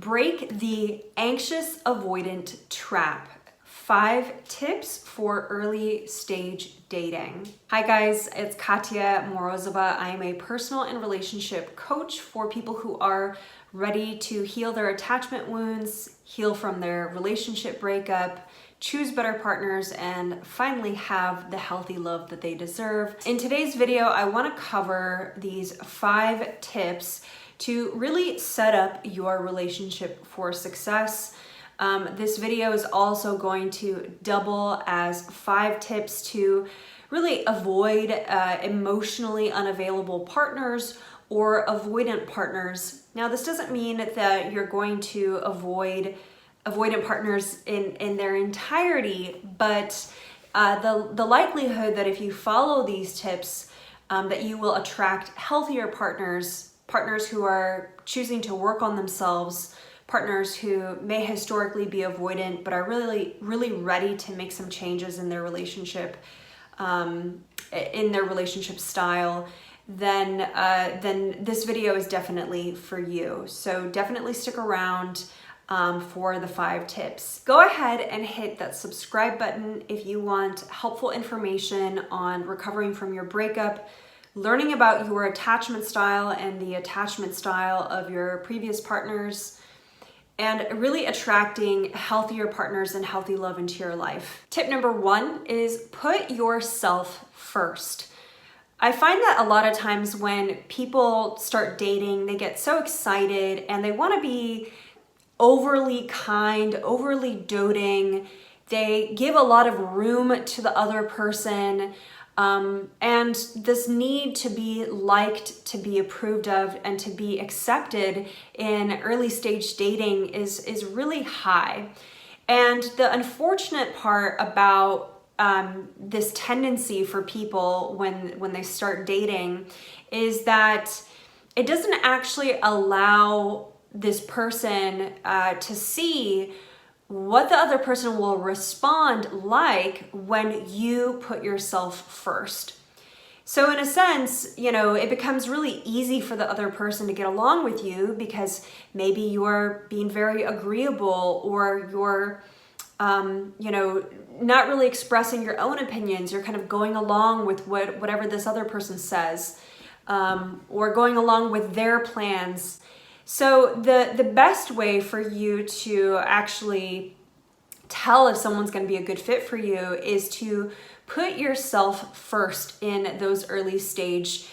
Break the anxious-avoidant trap. 5 tips for early stage dating. Hi guys, it's Katya Morozova. I am a personal and relationship coach for people who are ready to heal their attachment wounds, heal from their relationship breakup, choose better partners, and finally have the healthy love that they deserve. In today's video, I want to cover these 5 tips to really set up your relationship for success. This video is also going to double as 5 tips to really avoid emotionally unavailable partners or avoidant partners. Now, this doesn't mean that you're going to avoid avoidant partners in their entirety, but the likelihood that if you follow these tips, that you will attract healthier partners who are choosing to work on themselves, partners who may historically be avoidant but are really ready to make some changes in their relationship, style, then this video is definitely for you. So definitely stick around for the 5 tips. Go ahead and hit that subscribe button if you want helpful information on recovering from your breakup, learning about your attachment style and the attachment style of your previous partners, and really attracting healthier partners and healthy love into your life. Tip number 1 is put yourself first. I find that a lot of times when people start dating, they get so excited and they want to be overly kind, overly doting. They give a lot of room to the other person. And this need to be liked, to be approved of, and to be accepted in early stage dating is really high. And the unfortunate part about this tendency for people when they start dating is that it doesn't actually allow this person to see what the other person will respond like when you put yourself first. So in a sense, it becomes really easy for the other person to get along with you because maybe you're being very agreeable, or you're, not really expressing your own opinions. You're kind of going along with whatever this other person says, or going along with their plans. So the best way for you to actually tell if someone's going to be a good fit for you is to put yourself first in those early stage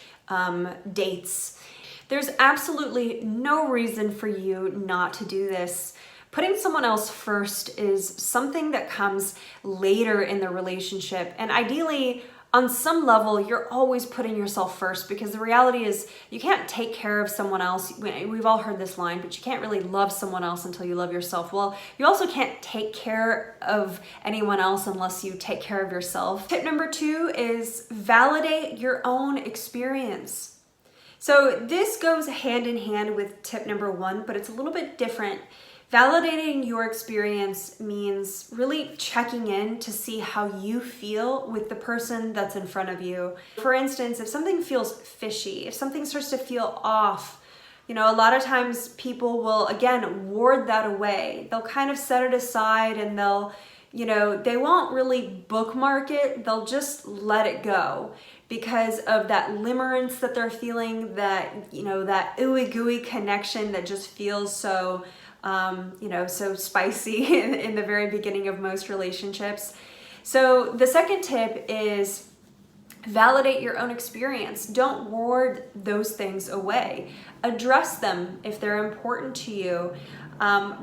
dates. There's absolutely no reason for you not to do this. Putting someone else first is something that comes later in the relationship, and ideally, on some level, you're always putting yourself first, because the reality is you can't take care of someone else. We've all heard this line, but you can't really love someone else until you love yourself. Well, you also can't take care of anyone else unless you take care of yourself. Tip number 2 is validate your own experience. So this goes hand in hand with tip number 1, but it's a little bit different. Validating your experience means really checking in to see how you feel with the person that's in front of you. For instance, if something feels fishy, if something starts to feel off, a lot of times people will, again, ward that away. They'll kind of set it aside, and they'll, they won't really bookmark it. They'll just let it go because of that limerence that they're feeling, that, that ooey gooey connection that just feels so so spicy in the very beginning of most relationships. So the second tip is validate your own experience. Don't ward those things away. Address them if they're important to you.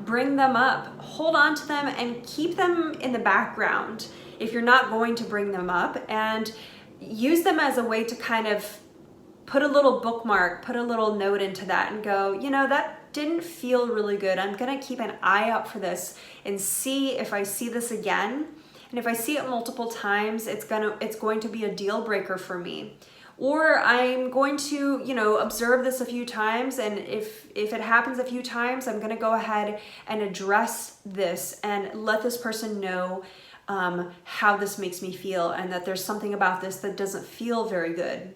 Bring them up, hold on to them, and keep them in the background if you're not going to bring them up, and use them as a way to kind of put a little bookmark, put a little note into that and go, that didn't feel really good. I'm gonna keep an eye out for this and see if I see this again. And if I see it multiple times, it's going to be a deal breaker for me. Or I'm going to, observe this a few times, and if it happens a few times, I'm gonna go ahead and address this and let this person know how this makes me feel, and that there's something about this that doesn't feel very good.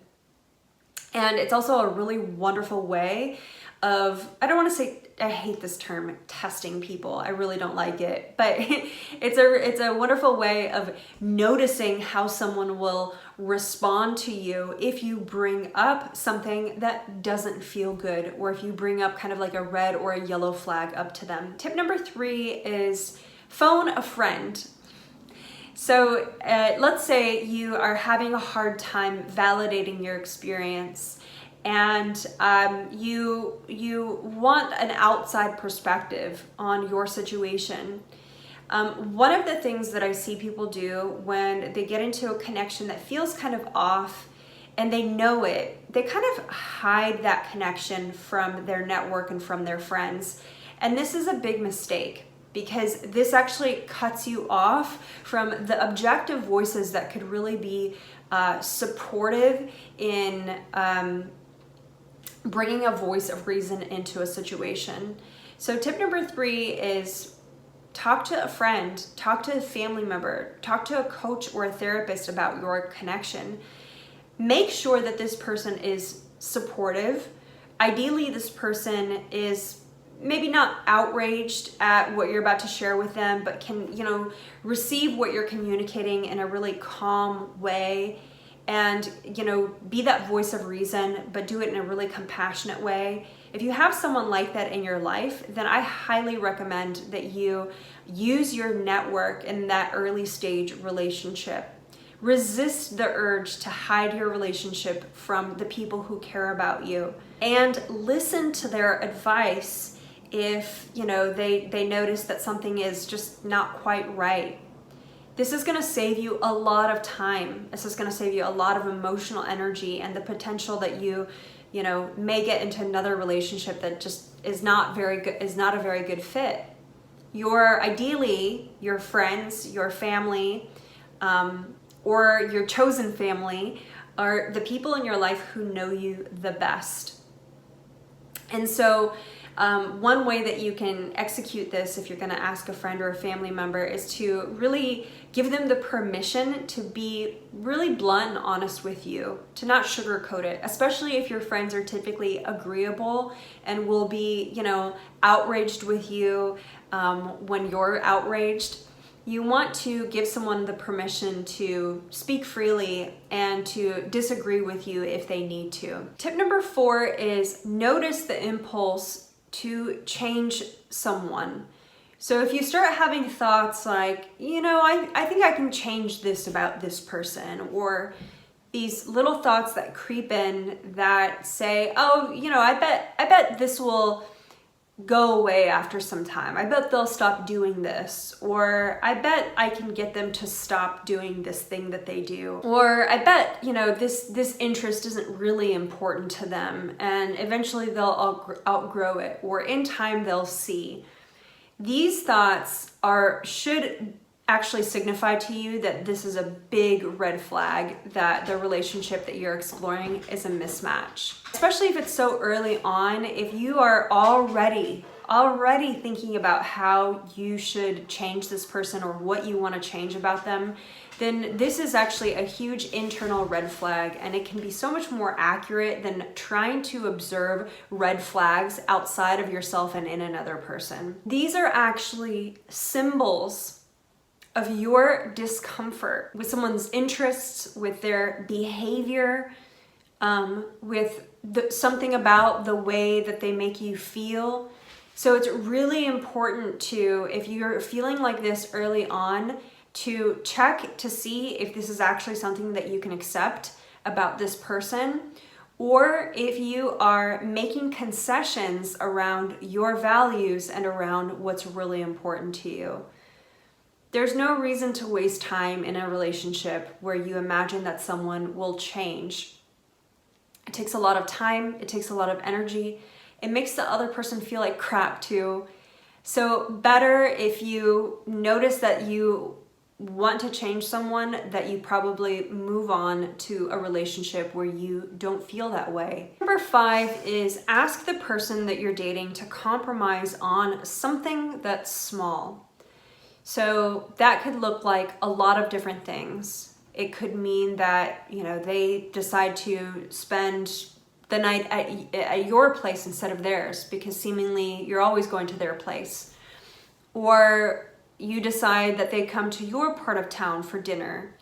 And it's also a really wonderful way of, I don't want to say I hate this term, testing people. I really don't like it, but it's a wonderful way of noticing how someone will respond to you if you bring up something that doesn't feel good, or if you bring up kind of like a red or a yellow flag up to them. Tip number 3 is phone a friend. So let's say you are having a hard time validating your experience, and you want an outside perspective on your situation. One of the things that I see people do when they get into a connection that feels kind of off and they know it, they kind of hide that connection from their network and from their friends. And this is a big mistake, because this actually cuts you off from the objective voices that could really be supportive in bringing a voice of reason into a situation. So tip number 3 is talk to a friend, talk to a family member, talk to a coach or a therapist about your connection. Make sure that this person is supportive. Ideally, this person is maybe not outraged at what you're about to share with them, but can, receive what you're communicating in a really calm way, and, be that voice of reason, but do it in a really compassionate way. If you have someone like that in your life, then I highly recommend that you use your network in that early stage relationship. Resist the urge to hide your relationship from the people who care about you, and listen to their advice if, they notice that something is just not quite right. This is going to save you a lot of time. This is going to save you a lot of emotional energy, and the potential that you may get into another relationship that just is not very good, is not a very good fit. Ideally, your friends, your family, or your chosen family are the people in your life who know you the best. And so one way that you can execute this, if you're going to ask a friend or a family member, is to really give them the permission to be really blunt and honest with you, to not sugarcoat it, especially if your friends are typically agreeable and will be, outraged with you when you're outraged. You want to give someone the permission to speak freely and to disagree with you if they need to. Tip number 4 is notice the impulse to change someone. So if you start having thoughts like, I think I can change this about this person, or these little thoughts that creep in that say, I bet this will go away after some time. I bet they'll stop doing this, or I bet I can get them to stop doing this thing that they do, or I bet this interest isn't really important to them, and eventually they'll outgrow it, or in time they'll see. These thoughts should actually signify to you that this is a big red flag, that the relationship that you're exploring is a mismatch. Especially if it's so early on, if you are already thinking about how you should change this person or what you want to change about them, then this is actually a huge internal red flag, and it can be so much more accurate than trying to observe red flags outside of yourself and in another person. These are actually symbols of your discomfort with someone's interests, with their behavior, with something about the way that they make you feel. So it's really important to, if you're feeling like this early on, to check to see if this is actually something that you can accept about this person, or if you are making concessions around your values and around what's really important to you. There's no reason to waste time in a relationship where you imagine that someone will change. It takes a lot of time, it takes a lot of energy, it makes the other person feel like crap too. So better if you notice that you want to change someone, that you probably move on to a relationship where you don't feel that way. Number 5 is ask the person that you're dating to compromise on something that's small. So that could look like a lot of different things. It could mean that, they decide to spend the night at your place instead of theirs, because seemingly you're always going to their place. Or you decide that they come to your part of town for dinner.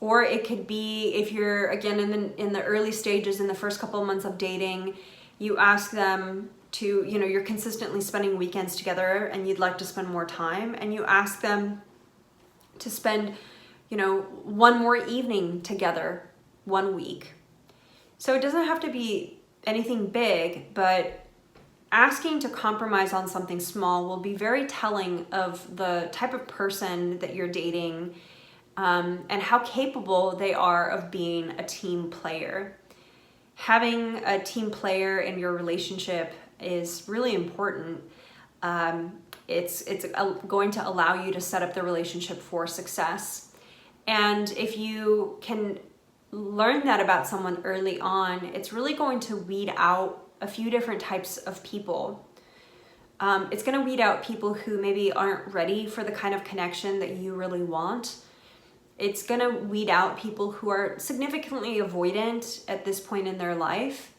Or it could be, if you're, again, in the early stages, in the first couple of months of dating, you ask them to, you're consistently spending weekends together and you'd like to spend more time, and you ask them to spend, one more evening together one week. So it doesn't have to be anything big, but asking to compromise on something small will be very telling of the type of person that you're dating, and how capable they are of being a team player. Having a team player in your relationship is really important. It's going to allow you to set up the relationship for success. And if you can learn that about someone early on, it's really going to weed out a few different types of people. It's going to weed out people who maybe aren't ready for the kind of connection that you really want. It's going to weed out people who are significantly avoidant at this point in their life.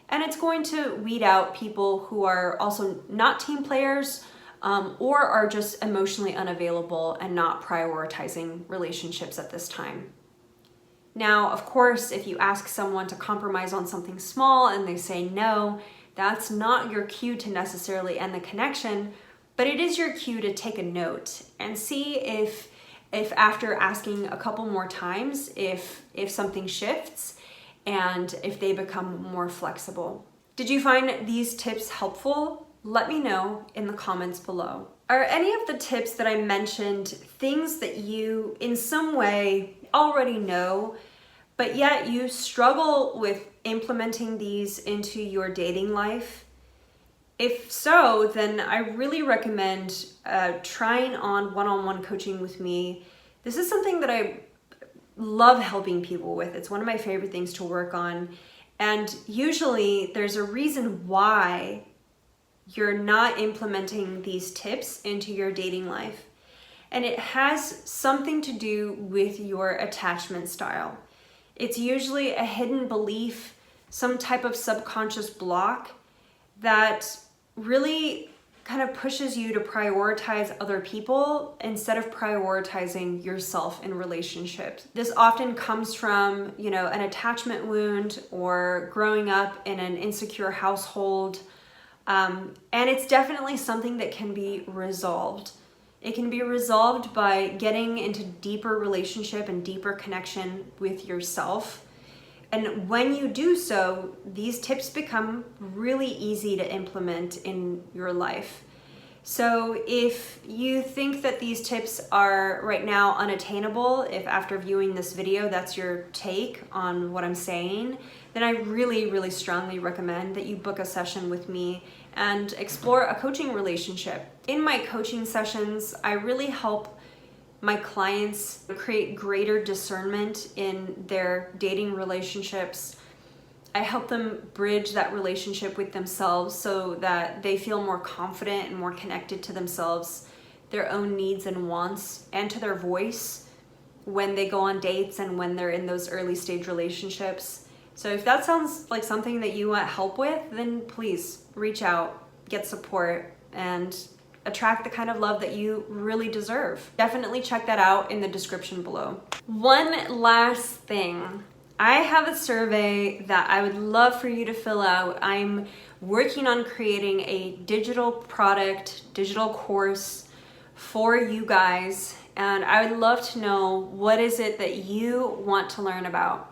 And it's going to weed out people who are also not team players, or are just emotionally unavailable and not prioritizing relationships at this time. Now, of course, if you ask someone to compromise on something small and they say no, that's not your cue to necessarily end the connection, but it is your cue to take a note and see if after asking a couple more times, if something shifts and if they become more flexible. Did you find these tips helpful? Let me know in the comments below. Are any of the tips that I mentioned things that you in some way already know, but yet you struggle with implementing these into your dating life? If so, then I really recommend trying on one-on-one coaching with me. This is something that I love helping people with. It's one of my favorite things to work on. And usually there's a reason why you're not implementing these tips into your dating life. And it has something to do with your attachment style. It's usually a hidden belief, some type of subconscious block that really kind of pushes you to prioritize other people instead of prioritizing yourself in relationships. This often comes from, an attachment wound or growing up in an insecure household. And it's definitely something that can be resolved. It can be resolved by getting into deeper relationship and deeper connection with yourself. And when you do so, these tips become really easy to implement in your life. So if you think that these tips are right now unattainable, if after viewing this video that's your take on what I'm saying, then I really, really strongly recommend that you book a session with me and explore a coaching relationship. In my coaching sessions, I really help my clients create greater discernment in their dating relationships. I help them bridge that relationship with themselves so that they feel more confident and more connected to themselves, their own needs and wants, and to their voice when they go on dates and when they're in those early stage relationships. So if that sounds like something that you want help with, then please reach out, get support, and attract the kind of love that you really deserve. Definitely check that out in the description below. One last thing. I have a survey that I would love for you to fill out. I'm working on creating a digital product, digital course for you guys, and I would love to know what is it that you want to learn about.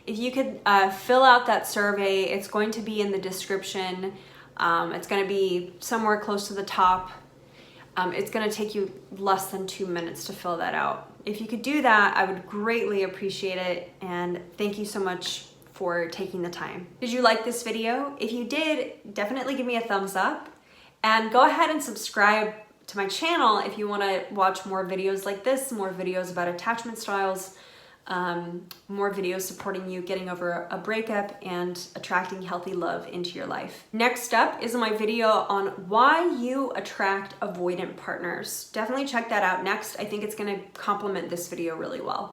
If you could fill out that survey, it's going to be in the description. It's going to be somewhere close to the top. It's going to take you less than 2 minutes to fill that out. If you could do that, I would greatly appreciate it, and thank you so much for taking the time. Did you like this video? If you did, definitely give me a thumbs up, and go ahead and subscribe to my channel if you want to watch more videos like this, more videos about attachment styles, more videos supporting you getting over a breakup and attracting healthy love into your life. Next up is my video on why you attract avoidant partners. Definitely check that out next. I think it's going to complement this video really well.